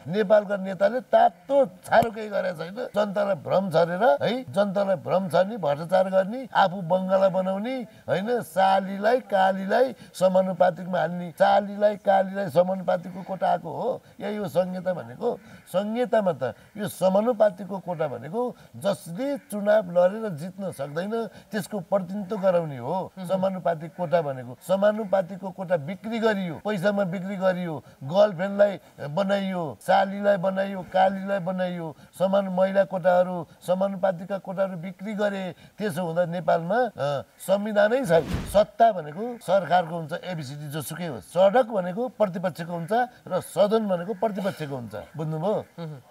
नेपालका नेताले तातो छारो केही गरेको छैन। जनतालाई भ्रम छरेर है, जनतालाई भ्रम छर्ने, भ्रष्टाचार गर्ने, आफू बङ्गाला बनाउने होइन, सालीलाई कालीलाई समानुपातिकमा हाल्ने, चालीलाई कालीलाई समानुपातिकको कोटा आएको हो। यही हो संहिता भनेको। संहितामा त यो समानुपातिकको कोटा भनेको जसले चुनाव लडेर जित्न सक्दैन त्यसको प्रतिनिधित्व गराउने हो समानुपातिक कोटा भनेको। समानुपातिकको कोटा बिक्री गरियो, पैसामा बिक्री गरियो, गर्लफ्रेन्डलाई बनाइयो, सालीलाई बनाइयो, कालीलाई बनाइयो, समान महिला कोटाहरू, समानुपातिकका कोटाहरू बिक्री गरे। त्यसो हुँदा नेपालमा संविधानै छैन। सत्ता भनेको सरकारको हुन्छ, एबिसिडी जोसुकै हो। सडक भनेको प्रतिपक्षको हुन्छ र सदन भनेको प्रतिपक्षको हुन्छ। बुझ्नुभयो?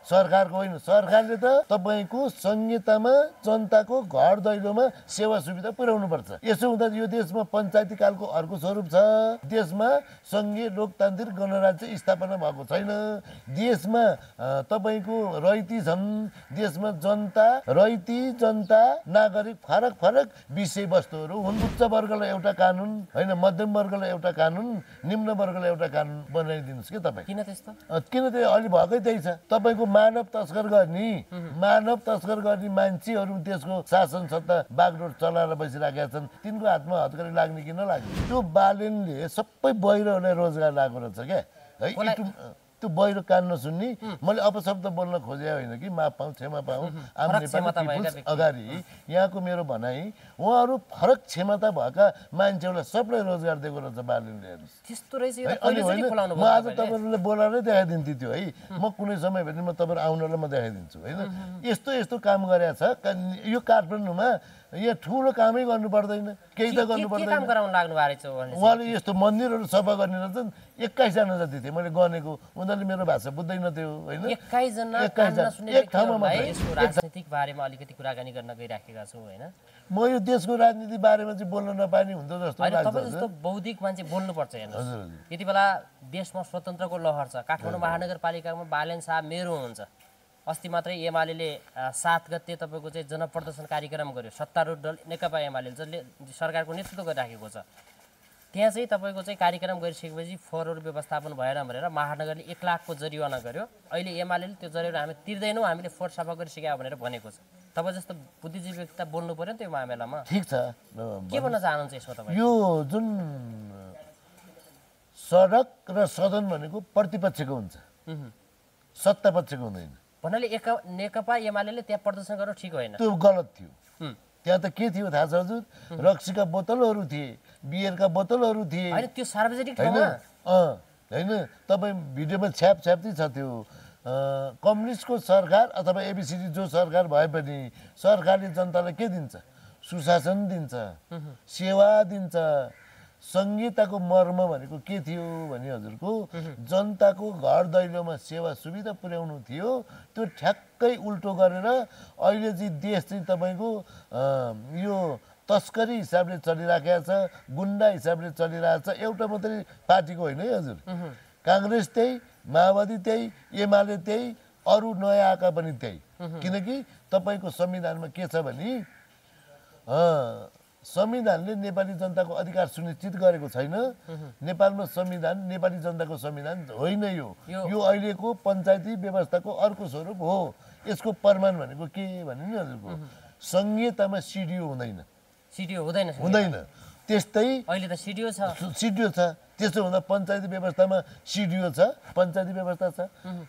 सरकारको होइन। सरकारले त तपाईँको संहितामा जनताको घर दैलोमा सेवा सुविधा पुर्याउनु पर्छ। यसो हुँदा यो देशमा पञ्चायती कालको अर्को स्वरूप छ। देशमा सङ्घीय लोकतान्त्रिक गणराज्य स्थापना भएको छैन। देशमा तपाईँको रैती छन्। देशमा जनता, रैती, जनता, नागरिक फरक फरक विषयवस्तुहरू हुन्। उच्च वर्गलाई एउटा कानुन होइन, मध्यम वर्गलाई एउटा कानुन, निम्न वर्गलाई एउटा कानुन बनाइदिनुहोस् कि तपाईँ। किन त्यस्तो? किन त्यो अलि भएकै त्यही छ। तपाईँको मानव तस्कर गर्ने मान्छेहरू देशको शासन सत्ता बागडोर चलाएर बसिराखेका छन्। तिनको हातमा हतकडी लाग्ने कि नलाग्ने। त्यो बालेनले सबै बहिरोहरूलाई रोजगार लागेको रहेछ क्या है। त्यो बहिरो कान नसुन्ने। मैले अपशब्द बोल्न खोजे होइन कि माफ पाऊँ, क्षमा पाऊँ। आम नेपाली अगाडि यहाँको मेरो भनाइ उहाँहरू फरक क्षमता भएका मान्छेहरूलाई सबलाई रोजगार दिएको रहेछ बालेनले। त्यस्तो रहेछ। म आज तपाईँहरूले बोलाएरै देखाइदिन्छु त्यो है। म कुनै समय भने म तपाईँहरू आउनलाई म देखाइदिन्छु होइन। यस्तो यस्तो काम गरेको छ। यो काठमाडौँमा यहाँ ठुलो कामै गर्नु पर्दैन, केही त गर्नु पर्दैन। उहाँले यस्तो मन्दिरहरू सफा गर्ने रहेछन्। 21 जना जति थिए मैले गनेको। उनीहरूले मेरो भाषा बुझ्दैन थियो होइन। 21 जना एक ठाउँमा मात्रै। राजनीतिक बारेमा अलिकति कुराकानी गर्न गइराखेका छौँ होइन। म यो देशको राजनीति बारेमा चाहिँ बोल्न नपाने हुन्थ्यो जस्तो लाग्छ। तपाईँ जस्तो बौद्धिक मान्छे बोल्नुपर्छ हेर्नुहोस्। यति बेला देशमा स्वतन्त्रको लहर छ। काठमाडौँ महानगरपालिकामा बालेन शाह मेरो हुनुहुन्छ। अस्ति मात्रै एमाले 7 गते तपाईँको चाहिँ जनप्रदर्शन कार्यक्रम गर्यो। सत्तारूढ दल नेकपा एमाले जसले सरकारको नेतृत्व गरिराखेको छ। त्यहाँ चाहिँ तपाईँको चाहिँ कार्यक्रम गरिसकेपछि फोहोर व्यवस्थापन भएन भनेर महानगरले 1 लाखको जरिवाना गर्यो। अहिले एमाले त्यो जरिवाना हामी तिर्दैनौँ, हामीले फोहोर सफा गरिसक्यो भनेर भनेको छ। तपाईँ जस्तो बुद्धिजीवी व्यक्ति बोल्नु पर्यो नि त्यो मामिलामा। ठिक छ। के भन्न चाहनुहुन्छ यसमा तपाईँ? यो जुन सडक र सदन भनेको प्रतिपक्षको हुन्छ, सत्ता पक्षको हुँदैन। भन्नाले नेकपा एमाले त्यहाँ प्रदर्शन गर्नु ठिक होइन। त्यो गलत थियो। त्यहाँ त के थियो थाहा छ हजुर? रक्सीका बोतलहरू थिए, बियरका बोतलहरू थिए। होइन त्यो सार्वजनिक ठाउँमा होइन। तपाईँ भिडियोमा छ्याप्दै छ त्यो। कम्युनिस्टको सरकार अथवा एबिसिडी जो सरकार भए पनि सरकारले जनतालाई के दिन्छ? सुशासन दिन्छ, सेवा दिन्छ। संहिताको मर्म भनेको के थियो भने हजुरको जनताको घर दैलोमा सेवा सुविधा पुर्याउनु थियो। त्यो ठ्याक्कै उल्टो गरेर अहिले चाहिँ देश चाहिँ तपाईँको यो तस्करी हिसाबले चलिराखेको छ, गुन्डा हिसाबले चलिरहेको छ। एउटा मात्रै पार्टीको होइन है हजुर। काङ्ग्रेस त्यही, माओवादी त्यही, एमाले त्यही, अरू नयाँ आएका पनि त्यही। किनकि तपाईँको संविधानमा के छ भने संविधानले नेपाली जनताको अधिकार सुनिश्चित गरेको छैन। नेपालमा संविधान नेपाली जनताको संविधान होइन। यो अहिलेको पञ्चायती व्यवस्थाको अर्को स्वरूप हो। यसको प्रमाण भनेको के भने नि हजुरको संहितामा सिडिओ हुँदैन। सिडिओ हुँदैन। त्यस्तै अहिले त सिडिओ छ। सिडिओ छ। त्यसो हुँदा पञ्चायती व्यवस्थामा सिडिओ छ, पञ्चायती व्यवस्था छ।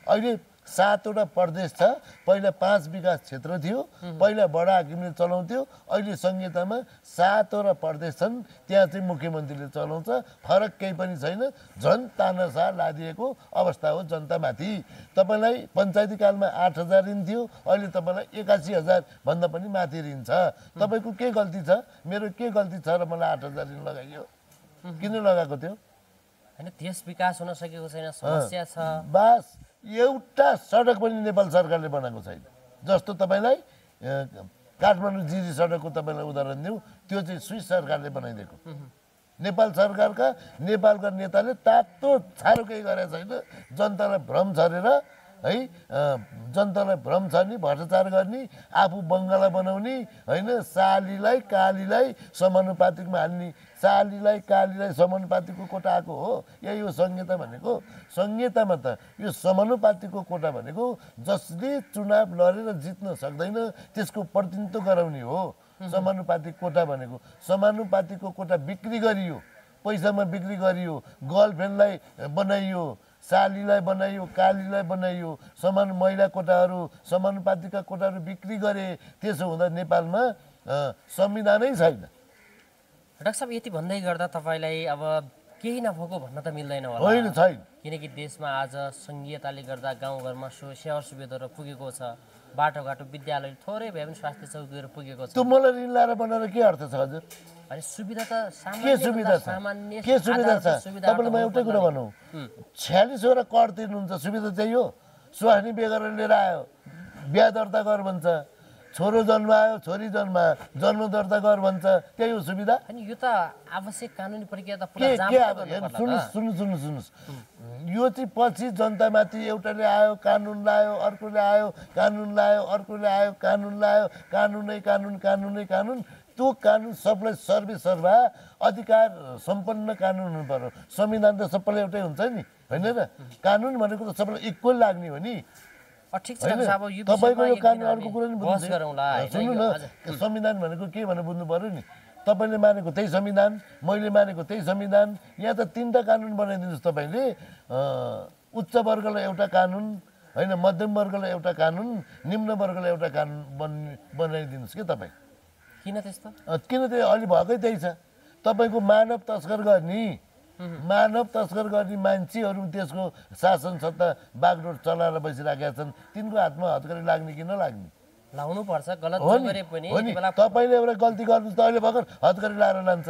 अहिले 7वटा प्रदेश छ। पहिला 5 विकास क्षेत्र थियो। पहिला बडा हाकिमले चलाउँथ्यो। अहिले संहितामा 7वटा प्रदेश छन्। त्यहाँ चाहिँ मुख्यमन्त्रीले चलाउँछ। फरक केही पनि छैन। झन् तानासा लादिएको अवस्था हो जनतामाथि। तपाईँलाई पञ्चायती कालमा 8,000 ऋण थियो, अहिले तपाईँलाई 81,000 भन्दा पनि माथि ऋण छ। तपाईँको के गल्ती छ? मेरो के गल्ती छ र मलाई 8,000 ऋण लगाइयो? किन लगाएको थियो? होइन, देश विकास हुन सकेको छैन, समस्या छ। बस एउटा सडक पनि नेपाल सरकारले बनाएको छैन। जस्तो तपाईँलाई काठमाडौँ जिरी सडकको तपाईँलाई उदाहरण दिउँ, त्यो चाहिँ स्विस सरकारले बनाइदिएको। नेपाल नेपालका नेताले तातो छारो केही गरेको छैन। जनतालाई भ्रम छरेर है जनतालाई भ्रम छर्ने भ्रष्टाचार गर्ने आफू बङ्गाला बनाउने होइन सालीलाई कालीलाई समानुपातिकमा हाल्ने सालीलाई कालीलाई समानुपातिकको कोटा आएको हो यही हो संहिता भनेको संहितामा त यो समानुपातिकको कोटा भनेको जसले चुनाव लडेर जित्न सक्दैन त्यसको प्रतिनिधित्व गराउने हो समानुपातिक कोटा भनेको समानुपातिकको कोटा बिक्री गरियो पैसामा बिक्री गरियो गर्लफ्रेन्डलाई बनाइयो सालीलाई बनाइयो कालीलाई बनाइयो समान महिला कोटाहरू समानुपातिकका कोटाहरू बिक्री गरे त्यसो हुँदा नेपालमा संविधानै छैन डाक्टर साहब यति भन्दै गर्दा तपाईँलाई अब केही नभएको भन्न त मिल्दैन होला होइन छैन किनकि देशमा आज संघीयताले गर्दा गाउँघरमा सेवा सुविधाहरू पुगेको छ बाटोघाटो विद्यालय थोरै भए पनि स्वास्थ्य चौकीहरू पुगेको छ त्यो मलाई ऋण लाएर बनाएर के अर्थ छ हजुर अनि सुविधा त के सुविधा छ के सुविधा छ तपाईँले म एउटै कुरा भनौँ 46 वटा कर तिर्नुहुन्छ सुविधा चाहिँ हो स्वास्नी बिहे गरेर लिएर आयो बिहा दर्ता गर भन्छ छोरो जन्मायो छोरी जन्मायो जन्म दर्ता गर भन्छ त्यही हो सुविधा अनि यो त आवश्यक कानुनी प्रक्रिया त के सुन्नुहोस् यो चाहिँ पछि जनतामाथि एउटाले आयो कानुन लायो अर्कोले आयो कानुन लायो अर्कोले आयो कानुन लायो कानुनै कानुन कानुनै कानुन त्यो कानुन सबलाई सर्वसर्वा अधिकार सम्पन्न कानुन हुनु पर्यो संविधान त सबैलाई एउटै हुन्छ नि होइन र कानुन भनेको त सबैलाई इक्वल लाग्ने हो नि तपाईँको यो कानुन अर्को कुरा नि सुन्नु न संविधान भनेको के भनेर बुझ्नु पर्यो नि तपाईँले मानेको त्यही संविधान मैले मानेको त्यही संविधान यहाँ त 3टा कानुन बनाइदिनुहोस् तपाईँले उच्च वर्गलाई एउटा कानुन होइन मध्यम वर्गलाई एउटा कानुन निम्न वर्गलाई एउटा कानुन बनाइदिनुहोस् कि तपाईँ किन त्यस्तो किन त्यो अलि भएकै त्यही छ तपाईँको मानव तस्कर गर्ने मान्छेहरू त्यसको शासन सत्ता बागडोर चलाएर बसिराखेका छन् तिनको हातमा हतकडी लाग्ने कि नलाग्ने लाउनु पर्छ गलत गरे पनि तपाईँले एउटा गल्ती गर्नु त अहिले भर्खर हतकडी लाएर लान्छ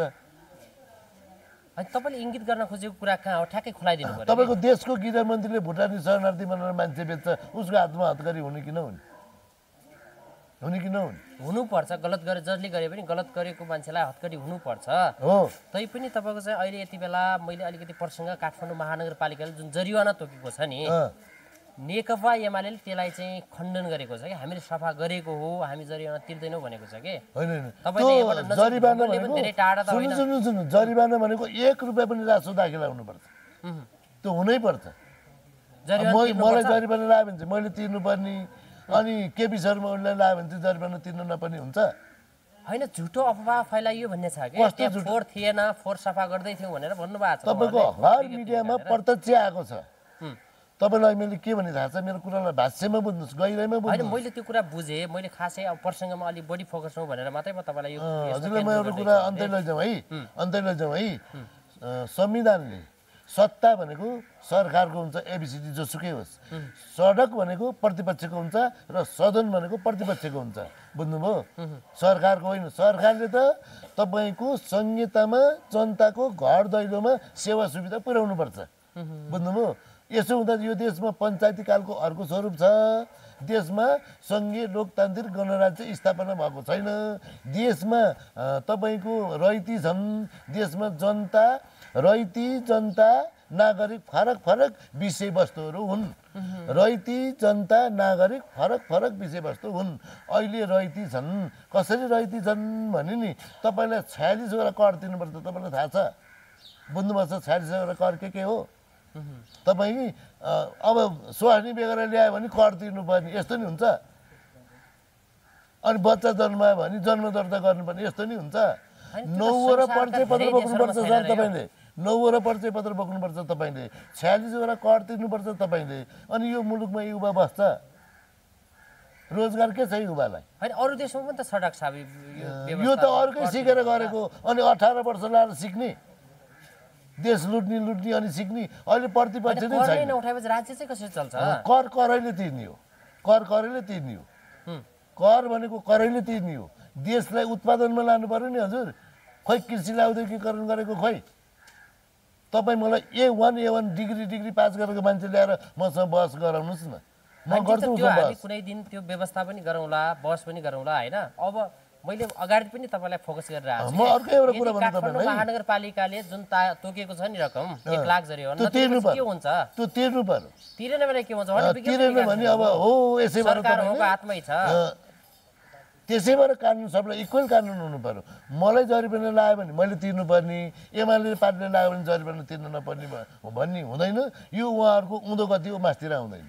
अनि तपाईँले इङ्गित गर्न खोजेको कुरा कहाँ हो ठ्याक्कै खुलाइदिनु पर्यो तपाईँको देशको गृहमन्त्रीले भुटानी शरणार्थी बनाएर मान्छे बेच्छ उसको हातमा हतकडी हुने कि नहुने हुनुपर्छ गलत गरे जसले गरे पनि गलत गरेको मान्छेलाई हतकडी हुनुपर्छ हो तैपनि तपाईँको चाहिँ अहिले यति बेला मैले अलिकति प्रसङ्ग काठमाडौँ महानगरपालिकाले जुन जरिवाना तोकेको छ नि नेकपा एमाले त्यसलाई चाहिँ खण्डन गरेको छ कि हामीले सफा गरेको हो हामी जरिवाना तिर्दैनौँ भनेको छ कि जरिवाना भनेको 1 रुपियाँ पनि राजस्व दाखिला हुनुपर्छ त्यो हुनै पर्छ मलाई जरिवाना लाग्यो भने चाहिँ मैले तिर्नुपर्ने अनि केपी शर्मा उनलाई लाग्यो भने चाहिँ जरिवाना तिर्नु नपर्ने हुन्छ होइन झुटो अफवाह फैलाइयो भन्ने छ कि फोहोर थिएन फोहोर सफा गर्दै थियौँ भनेर भन्नुभएको छ तपाईँको हर मिडियामा प्रत्यक्ष आएको छ तपाईँलाई मैले के भने थाहा छ मेरो कुरालाई भाष्यमा बुझ्नुहोस् गहिराइमा बुझ्नुहोस् मैले त्यो कुरा बुझेँ मैले खासै अब प्रसङ्गमा अलिक बढी फोकस हौँ भनेर मात्रै म तपाईँलाई यो हजुरलाई म एउटा कुरा अन्त्य लैजाउँ है संविधानले सत्ता भनेको सरकारको हुन्छ एबिसिडी जोसुकै होस् सडक भनेको प्रतिपक्षको हुन्छ र सदन भनेको प्रतिपक्षको हुन्छ बुझ्नुभयो सरकारको होइन सरकारले त तपाईँको संहितामा जनताको घर दैलोमा सेवा सुविधा पुर्याउनु पर्छ बुझ्नुभयो यसो हुँदा यो देशमा पञ्चायती कालको अर्को स्वरूप छ देशमा सङ्घीय लोकतान्त्रिक गणराज्य स्थापना भएको छैन देशमा तपाईँको रैती छन् देशमा जनता रैती जनता नागरिक फरक फरक विषयवस्तुहरू हुन् रैती जनता नागरिक फरक फरक विषयवस्तु हुन् अहिले रैती छन् कसरी रैती छन् भने नि तपाईँलाई 46 वटा कर तिर्नुपर्छ तपाईँलाई थाहा छ बुझ्नुभएको छ 46 वटा कर के हो तपाईँ अब स्वास्नी बिहे गरेर ल्यायो भने कर तिर्नुपर्ने यस्तो नि हुन्छ अनि बच्चा जन्मायो भने जन्म दर्ता गर्नुपर्ने यस्तो नि हुन्छ 9 वटा परिचय पत्र बोक्नुपर्छ सर तपाईँले 9 वटा परिचय पत्र बोक्नुपर्छ तपाईँले 46 वटा कर तिर्नुपर्छ तपाईँले अनि यो मुलुकमा युवा बस्छ रोजगार के छ युवालाई हैन अरु देशमा पनि त सडक साबी यो त अर्कै सिकेर गरेको अनि 18 वर्ष लाएर सिक्ने देश लुट्ने अनि सिक्ने अहिले प्रतिपक्ष नै छैन कर उठाएपछि राज्य चाहिँ कसरी चल्छ कर करैले तिर्ने हो कर भनेको करैले तिर्ने हो देशलाई उत्पादनमा लानु पर्यो नि हजुर खोइ कृषिलाई औद्योगिकीकरण गरेको खोइ तपाईँ मलाई A1 डिग्री पास गरेको मान्छे ल्याएर मसँग बहस गराउनुस् न म गर्छु कुनै दिन त्यो व्यवस्था पनि गरौँला बहस पनि गरौँला हैन अब मैले अगाडि पनि तपाईँलाई फोकस गरेर आएको म अर्को एउटा कुरा भन्नु काठमाडौँ महानगरपालिकाले जुन तोकेको छ नि रकम 1 लाख जरी हो के हुन्छ त्यो तिर्नु पर्यो तिरेन भने के हुन्छ तिरेन भने अब हो यसैबाट सरकारको हातमै छ त्यसैबाट कानुन सबलाई इक्वल कानुन हुनु पर्यो मलाई जरिवाना लाग्यो भने मैले तिर्नुपर्ने एमाले पार्टीले लाग्यो भने जरिवाना तिर्न नपर्ने भन्ने हुँदैन यो उहाँहरूको उँधो गति हो मास्तिर आउँदैन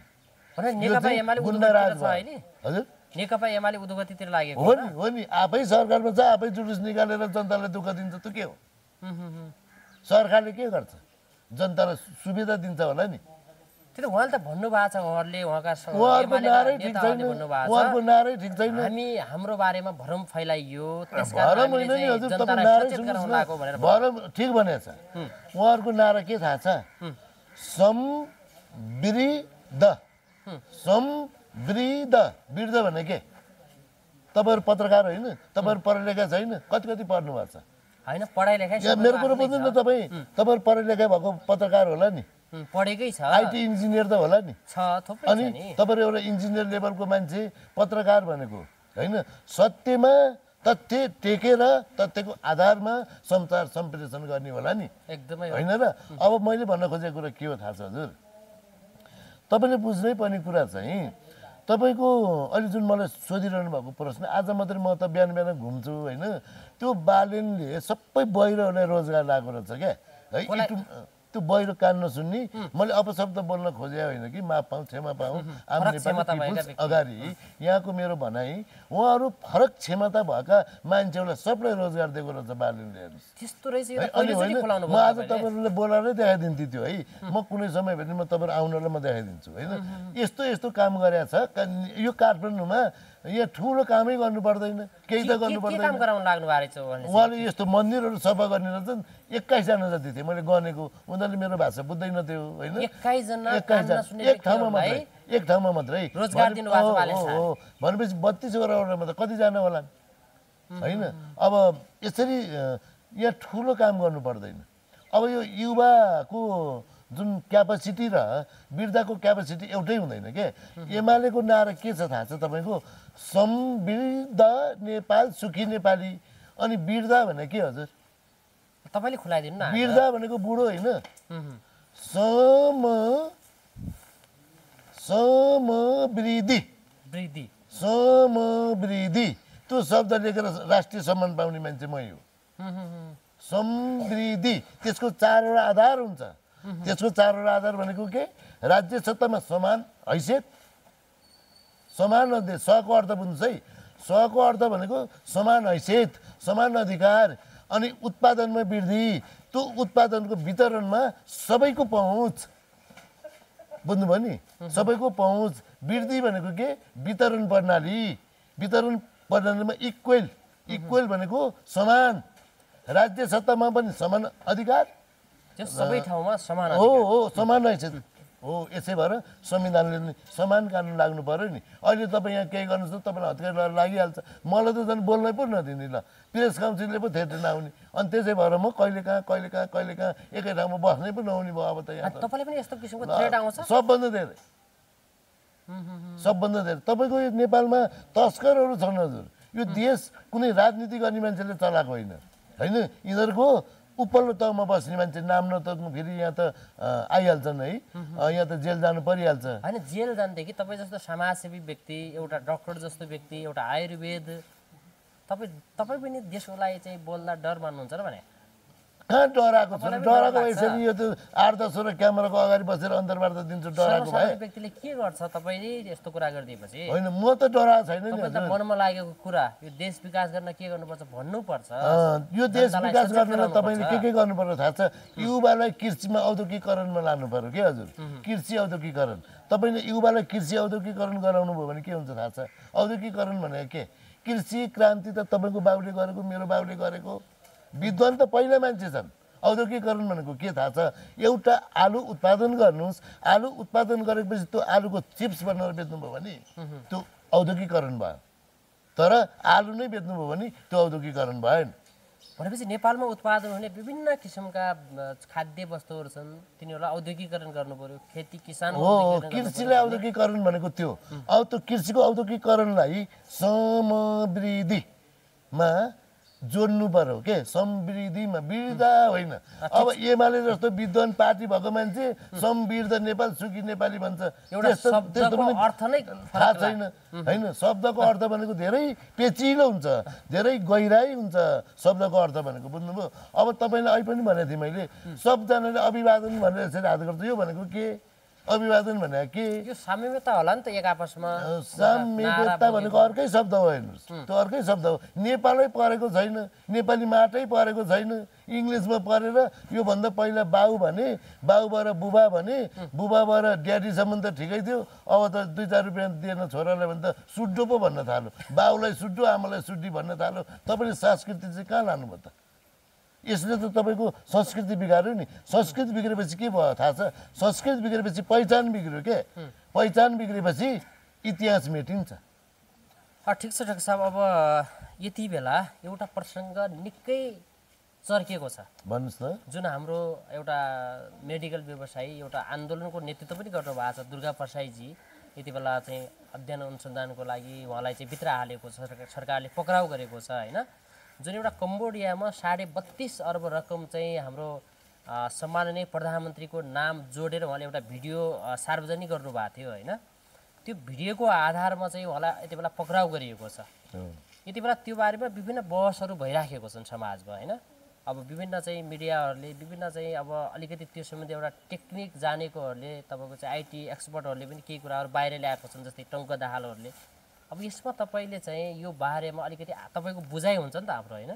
नेकपा एमाले उद्योगतिर छ अहिले हजुर नेकपा एमाले उद्योगतिर लागेको हो नि आफै सरकारमा छ आफै जुलुस निकालेर जनतालाई दुःख दिन्छ त के हो सरकारले के गर्छ जनतालाई सुविधा दिन्छ होला नि त्यो उहाँले त भन्नुभएको छ उहाँहरूले उहाँहरूको नारै ठिक छैन उहाँहरूको नारै ठिक छैन हामी हाम्रो बारेमा भ्रम फैलाइयो भरम होइन नि हजुर तपाईँ नारै सुन्नुहोस् भरम ठिक भनेको छ उहाँहरूको नारा के थाहा छ समृद्ध समृद्ध वृद्ध भने के तपाईँहरू पत्रकार होइन तपाईँहरू पढा लेखा छैन कति कति पढ्नु भएको छ होइन पढाइ लेखाइ मेरो कुरो बुझ्नु न तपाईँहरू पढा लेखा भएको पत्रकार होला नि पढेकै छ आइटी इन्जिनियर त होला नि अनि तपाईँहरू एउटा इन्जिनियर लेभलको मान्छे पत्रकार भनेको होइन सत्यमा तथ्य टेकेर तथ्यको आधारमा समाचार सम्प्रेषण गर्ने होला नि एकदमै होइन र अब मैले भन्न खोजेको कुरा के हो थाहा छ हजुर तपाईँले बुझ्नै पर्ने कुरा चाहिँ तपाईँको अहिले जुन मलाई सोधिरहनु भएको प्रश्न आज मात्रै म त बिहान बिहान घुम्छु होइन त्यो बालेनले सबै बहिरोहरूलाई रोजगार लगाएको रहेछ क्या है त्यो बहिरो कान नसुन्ने मैले अपशब्द बोल्न खोजे होइन कि माफ पाऊँ क्षमा पाऊँ आम नेपाली अगाडि यहाँको मेरो भनाइ उहाँहरू फरक क्षमता भएका मान्छेहरूलाई सबलाई रोजगार दिएको रहेछ बालेनले अनि होइन म आज तपाईँहरूले बोलाएरै देखाइदिन्थ्यो त्यो है म कुनै समय भने म तपाईँहरू आउनलाई म देखाइदिन्छु होइन यस्तो यस्तो काम गरेको छ यो काठमाडौँमा यहाँ ठुलो कामै गर्नु पर्दैन केही त गर्नु पर्दैन उहाँले यस्तो मन्दिरहरू सफा गर्ने रहेछन् 21 जना जति थिए मैले गनेको उनीहरूले मेरो भाषा बुझ्दैन थियो होइन 21 जना एक ठाउँमा मात्रै भनेपछि 32 वडामा त कतिजना होला होइन अब यसरी यहाँ ठुलो काम गर्नु पर्दैन अब यो युवाको जुन क्यापासिटी र वृद्धको क्यापासिटी एउटै हुँदैन के एमालेको नारा के छ थाहा छ तपाईँको समृद्ध नेपाल सुखी नेपाली अनि वृद्ध भने के हजुर तपाईँले खुलाइदिनु न वृद्ध भनेको बुढो होइन समृद्धि समृद्धि त्यो शब्द लेखेर राष्ट्रिय सम्मान पाउने मान्छे मै हो समृद्धि त्यसको 4 वटा आधार हुन्छ त्यसको 4 वटा आधार भनेको के राज्य सत्तामा समान हैसियत समान अध्यक्ष सको अर्थ बुझ्नुहोस् है सको अर्थ भनेको समान हैसियत समान अधिकार अनि उत्पादनमा वृद्धि त्यो उत्पादनको वितरणमा सबैको पहुँच बुझ्नुभयो नि सबैको पहुँच वृद्धि भनेको के वितरण प्रणालीमा इक्वल भनेको समान राज्य सत्तामा पनि समान अधिकार सबै ठाउँमा समान हो समान हैसियत हो यसै भएर संविधानले समान कानुन लाग्नु पर्यो नि अहिले तपाईँ यहाँ केही गर्नुहोस् त तपाईँलाई हत्केला लागिहाल्छ मलाई त झन् बोल्नै पो नदिने ल प्रेस काउन्सिलले पो थेट्न नआउने अनि त्यसै भएर म कहिले कहाँ एकै ठाउँमा बस्नै पो नहुने भयो अब त यहाँ तपाईँले पनि यस्तो किसिमको थ्रेट आउँछ सबभन्दा धेरै तपाईँको यो नेपालमा तस्करहरू छन् हजुर यो देश कुनै राजनीति गर्ने मान्छेले चलाएको होइन यिनीहरूको उपल्लो तहमा बस्ने मान्छे नाम नतक्नु फेरि यहाँ त आइहाल्छन् है यहाँ त जेल जानु परिहाल्छ होइन जेल जान्थ्यो कि तपाईँ जस्तो समाजसेवी व्यक्ति एउटा डक्टर जस्तो व्यक्ति एउटा आयुर्वेद तपाईँ पनि देशको लागि चाहिँ बोल्दा डर मान्नुहुन्छ र भने कहाँ डराएको छ डराएको यसरी यो त 8-10 क्यामेराको अगाडि बसेर अन्तर्वार्ता दिन्छु डराएको भए व्यक्तिले के गर्छ तपाईँले यस्तो कुरा गरिदिएपछि होइन म त डराएको छैन नि मनमा लागेको कुरा यो देश विकास गर्न के गर्नुपर्छ भन्नुपर्छ यो देश विकास गर्नलाई तपाईँले के गर्नुपर्छ थाहा छ युवालाई कृषिमा औद्योगिकरणमा लानु पर्यो के हजुर कृषि औद्योगिकरण तपाईँले युवालाई कृषि औद्योगिकरण गराउनु भयो भने के हुन्छ थाहा छ औद्योगिकरण भनेको के कृषि क्रान्ति त तपाईँको बाबुले गरेको मेरो बाबुले गरेको विद्वान त पहिला मान्छे छन् औद्योगिकरण भनेको के थाहा छ एउटा आलु उत्पादन गर्नुहोस् आलु उत्पादन गरेपछि त्यो आलुको चिप्स बनाएर बेच्नुभयो भने त्यो औद्योगिकरण भयो तर आलु नै बेच्नुभयो भने त्यो औद्योगिकरण भएन भनेपछि नेपालमा उत्पादन हुने विभिन्न किसिमका खाद्य वस्तुहरू छन् तिनीहरूलाई औद्योगिकरण गर्नु पर्यो खेती किसान हो कृषिलाई औद्योगिकरण भनेको त्यो अब त्यो कृषिको औद्योगिकरणलाई समृद्धि मा जोड्नु पर्यो के समृद्धिमा विविधता होइन अब एमाले जस्तो विद्वान पार्टी भएको मान्छे समृद्ध नेपाल सुखी नेपाली भन्छ एउटा शब्दको अर्थ नै थाहा छैन होइन शब्दको अर्थ भनेको धेरै पेचिलो हुन्छ धेरै गहिराई हुन्छ शब्दको अर्थ भनेको बुझ्नुभयो अब तपाईँले अहिले पनि भनेको थिएँ मैले सबजनाले अभिवादन भनेर यसरी हात गर्छ यो भनेको के अभिवादन भनेको के यो साम्यता होला नि त एक आपसमा साम्यता भनेको अर्कै शब्द हो हेर्नुहोस् त्यो अर्कै शब्द हो नेपालै परेको छैन नेपाली माटै परेको छैन इङ्ग्लिसमा परेर योभन्दा पहिला बाउ भने बाउबाट बुबा भने बुबाबाट ड्याडीसम्म त ठिकै थियो अब त 2-4 रुपियाँ दिएन छोरालाई भने त सुड्डो पो भन्न थाल्यो बाउलाई सुड्डो आमालाई सुड्डी भन्न थाल्यो तपाईँले संस्कृति चाहिँ कहाँ लानुभयो त यसले त तपाईँको संस्कृति बिगार्यो नि संस्कृति बिग्रेपछि के भयो थाहा छ संस्कृति बिग्रेपछि पहिचान बिग्रियो के पहिचान बिग्रेपछि इतिहास मेटिन्छ ठिक छ डाक्टर साहब अब यति बेला एउटा प्रसङ्ग निकै चर्किएको छ भन्नुहोस् न जुन हाम्रो एउटा मेडिकल व्यवसायी एउटा आन्दोलनको नेतृत्व पनि गर्नुभएको छ दुर्गा प्रसाईजी यति बेला चाहिँ अध्ययन अनुसन्धानको लागि उहाँलाई चाहिँ भित्र हालेको छ सरकारले पक्राउ गरेको छ होइन जुन एउटा कम्बोडियामा 32.5 अर्ब रकम चाहिँ हाम्रो सम्माननीय प्रधानमन्त्रीको नाम जोडेर उहाँले एउटा भिडियो सार्वजनिक गर्नुभएको थियो होइन त्यो भिडियोको आधारमा चाहिँ उहाँलाई यति बेला पक्राउ गरिएको छ यति बेला त्यो बारेमा विभिन्न बहसहरू भइराखेको छन् समाजमा होइन अब विभिन्न चाहिँ मिडियाहरूले विभिन्न चाहिँ अब अलिकति त्यो सम्बन्धी एउटा टेक्निक जानेकोहरूले तपाईँको चाहिँ आइटी एक्सपर्टहरूले पनि केही कुराहरू बाहिर ल्याएको छन् जस्तै टङ्क दाहालहरूले अब यसमा तपाईँले चाहिँ यो बारेमा अलिकति तपाईँको बुझाइ हुन्छ नि त हाम्रो होइन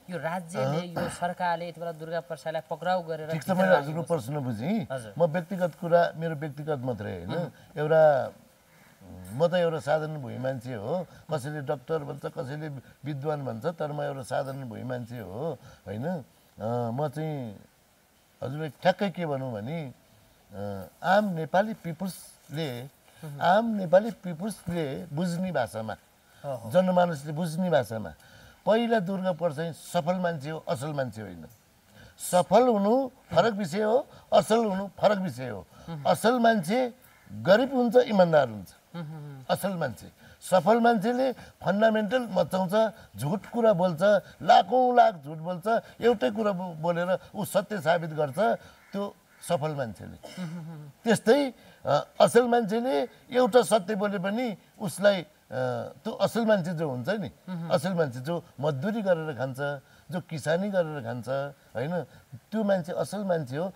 यो राज्यले यो सरकारले यति बेला दुर्गा प्रसाईलाई पक्राउ गरेर ठिक छ मैले हजुरको प्रश्न बुझेँ म व्यक्तिगत कुरा मेरो व्यक्तिगत मात्रै होइन एउटा म त एउटा साधारण भुइँ मान्छे हो कसैले डक्टर भन्छ कसैले विद्वान भन्छ तर म एउटा साधारण भुइँ मान्छे हो होइन म चाहिँ हजुरलाई ठ्याक्कै के भनौँ भने आम नेपाली पिपुल्सले बुझ्ने भाषामा जनमानसले बुझ्ने भाषामा पहिला दुर्गा प्रसाई सफल मान्छे हो असल मान्छे होइन सफल हुनु फरक विषय हो असल हुनु फरक विषय हो असल मान्छे गरिब हुन्छ इमान्दार हुन्छ असल मान्छे सफल मान्छेले फन्डामेन्टल मचाउँछ झुट कुरा बोल्छ लाखौँ लाख झुट बोल्छ एउटै कुरा बोलेर ऊ सत्य साबित गर्छ त्यो सफल मान्छेले त्यस्तै असल मान्छेले एउटा सत्य बोले पनि उसलाई त्यो असल मान्छे जो हुन्छ नि असल मान्छे जो मजदुरी गरेर खान्छ जो किसानी गरेर खान्छ होइन त्यो मान्छे असल मान्छे हो